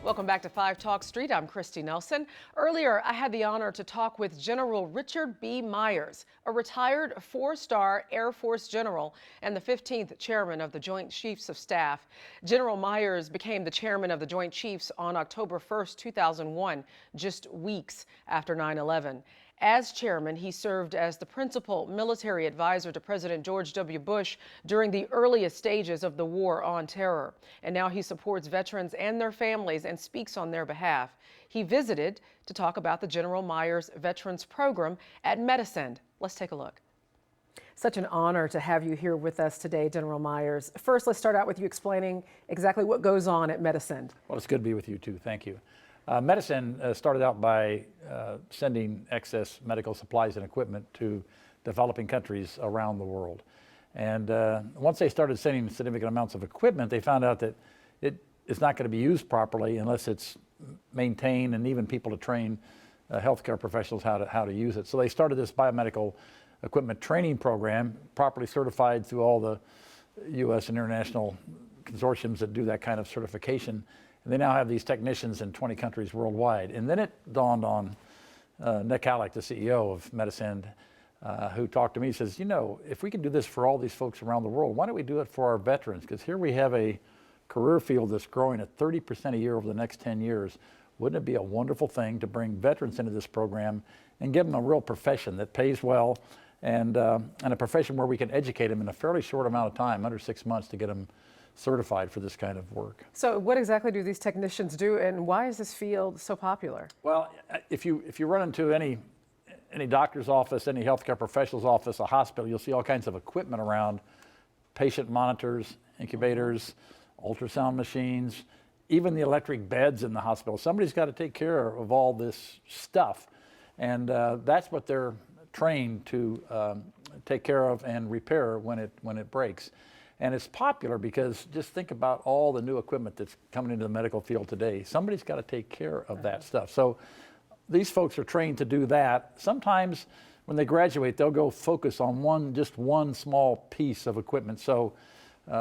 Welcome back to 5 Talk Street. I'm Christy Nelson. Earlier, I had the honor to talk with General Richard B. Myers, a retired 4-star Air Force general and the 15th chairman of the Joint Chiefs of Staff. General Myers became the chairman of the Joint Chiefs on October 1st, 2001, just weeks after 9/11. As chairman, he served as the principal military advisor to President George W. Bush during the earliest stages of the war on terror. And now he supports veterans and their families and speaks on their behalf. He visited to talk about the General Myers Veterans Program at Medisend. Let's take a look. Such an honor to have you here with us today, General Myers. First, let's start out with you explaining exactly what goes on at Medisend. Well, it's good to be with you too. Thank you. Medisend started out by sending excess medical supplies and equipment to developing countries around the world. And once they started sending significant amounts of equipment, they found out that it's not going to be used properly unless it's maintained and even people to train healthcare professionals how to use it. So they started this biomedical equipment training program, properly certified through all the U.S. and international consortiums that do that kind of certification. And they now have these technicians in 20 countries worldwide. And then it dawned on Nick Halleck, the CEO of Medisend, who talked to me. He says, you know, if we can do this for all these folks around the world, why don't we do it for our veterans? Because here we have a career field that's growing at 30% a year over the next 10 years. Wouldn't it be a wonderful thing to bring veterans into this program and give them a real profession that pays well and a profession where we can educate them in a fairly short amount of time, under 6 months, to get them certified for this kind of work. So what exactly do these technicians do, and why is this field so popular? Well, if you run into any doctor's office, any healthcare professional's office, a hospital, you'll see all kinds of equipment around: patient monitors, incubators, ultrasound machines, even the electric beds in the hospital. Somebody's got to take care of all this stuff, and that's what they're trained to take care of and repair when it breaks. And it's popular because just think about all the new equipment that's coming into the medical field today. Somebody's got to take care of that stuff. So these folks are trained to do that. Sometimes when they graduate, they'll go focus on just one small piece of equipment. So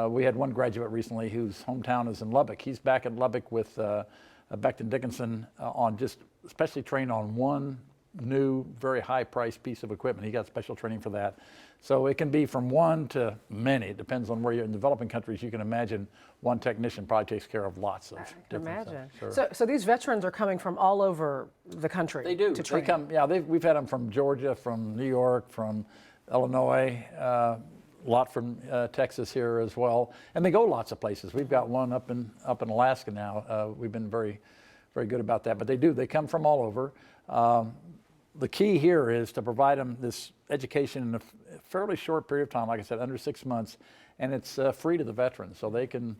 we had one graduate recently whose hometown is in Lubbock. He's back in Lubbock with Becton Dickinson on just especially trained on one new, very high-priced piece of equipment. He got special training for that. So it can be from one to many. It depends on where you're in developing countries. You can imagine one technician probably takes care of lots of different stuff. Sure. So these veterans are coming from all over the country. They do. To train. They come. Yeah, we've had them from Georgia, from New York, from Illinois, a lot from Texas here as well, and they go lots of places. We've got one up in Alaska now. We've been very, very good about that. But they do. They come from all over. The key here is to provide them this education in a fairly short period of time, like I said, under 6 months, and it's free to the veterans, so they can.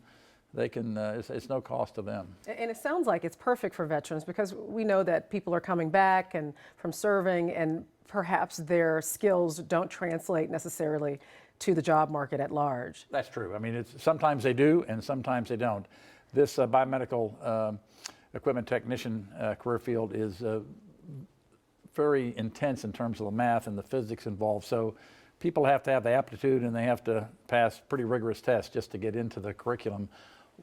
It's no cost to them. And it sounds like it's perfect for veterans because we know that people are coming back and from serving, and perhaps their skills don't translate necessarily to the job market at large. That's true. I mean, sometimes they do, and sometimes they don't. This biomedical equipment technician career field is very intense in terms of the math and the physics involved. So people have to have the aptitude and they have to pass pretty rigorous tests just to get into the curriculum.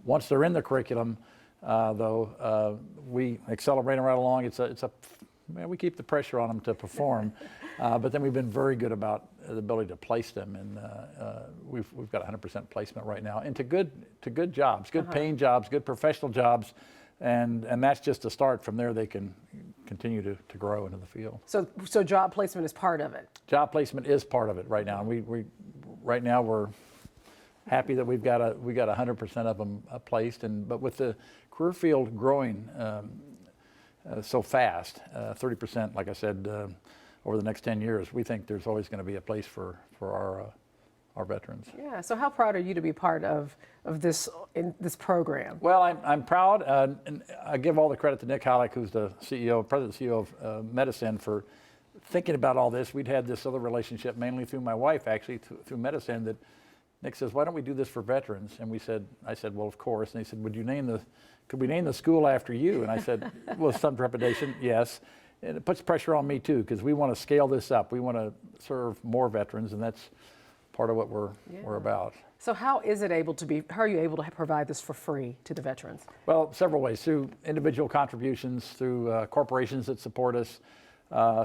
Once they're in the curriculum, though, we accelerate them right along. We keep the pressure on them to perform, but then we've been very good about the ability to place them, and we've got 100% placement right now into good jobs, good paying jobs, good professional jobs. And that's just a start. From there, they can continue to grow into the field. So job placement is part of it. Job placement is part of it right now. And right now we're happy that we got 100% of them placed. But with the career field growing so fast, 30%, like I said, over the next 10 years, we think there's always going to be a place for our veterans. Yeah. So how proud are you to be part of this program? Well, I'm proud, and I give all the credit to Nick Halleck, who's the president and CEO of Medisend, for thinking about all this. We'd had this other relationship, mainly through my wife, actually, through Medisend, that Nick says, why don't we do this for veterans? And I said, well, of course. And he said, could we name the school after you? And I said, with some trepidation, yes. And it puts pressure on me too, because we want to scale this up. We want to serve more veterans, and that's part of what we're about. So how are you able to provide this for free to the veterans? Well, several ways, through individual contributions, through corporations that support us,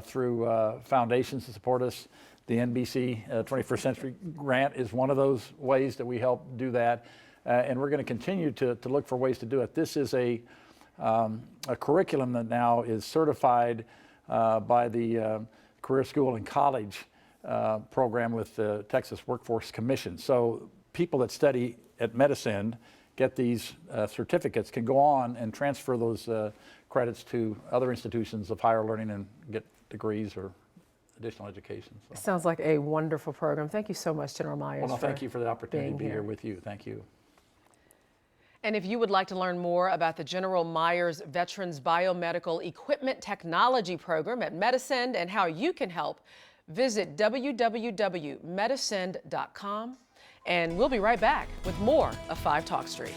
through foundations that support us. The NBC 21st Century Grant is one of those ways that we help do that. And we're going to continue to look for ways to do it. This is a curriculum that now is certified by the Career School and College program with the Texas Workforce Commission. So people that study at Medisend get these certificates, can go on and transfer those credits to other institutions of higher learning and get degrees or additional education. So. It sounds like a wonderful program. Thank you so much, General Myers. Well, no, thank you for the opportunity to be here with you. Thank you. And if you would like to learn more about the General Myers Veterans Biomedical Equipment Technology Program at Medisend and how you can help, visit www.medisend.com. And we'll be right back with more of 5 Talk Street.